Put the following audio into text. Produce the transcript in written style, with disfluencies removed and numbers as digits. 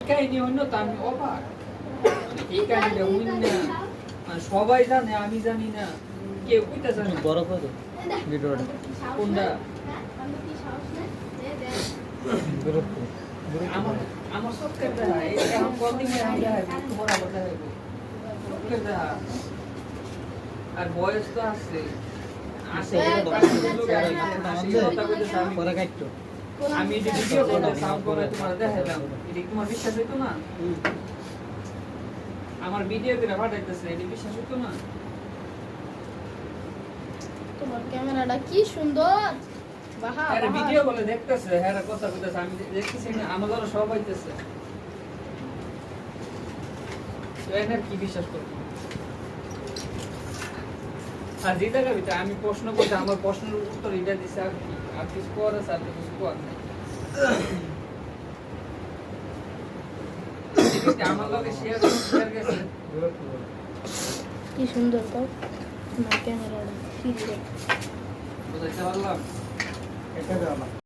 কাহিনী অন্য তো আমি অবাক এই কাহিনীটা হইন না সবাই জানে আমি জানি না কেউ কইতা জানে বড় করে ভিডিওটা কোনটা আমার আমার সবকে দেখা এই এখন কোনদিন আমি দেখা তোমার আবার দেখা সবকে দেখা আর বয়স তো আছে আছে পরে কাটতো আমি যে ভিডিও করে সাউন্ড করে তোমার দেখাইলাম এটা তোমার বিশ্বাস হইতো না আমার ভিডিও করে পাঠাইতেছে এটা বিশ্বাস হইতো না তোমার ক্যামেরাটা কি সুন্দর বাহা আরে ভিডিও বলে দেখতেছে হ্যাঁ কথা কইতেছে আমি দেখতেছি না আমার দ্বারা সব হইতেছে তো এনে কি বিশ্বাস করব আর যেটা কইতে আমি প্রশ্ন করতে আমার প্রশ্নের উত্তর এটা দিছে আর কিছু করে স্যার কিছু করে না আমার লগে শেয়ার গেছে কি সুন্দর তো তোমার ক্যামেরাটা কি সুন্দর বুঝাইতে পারলাম এটা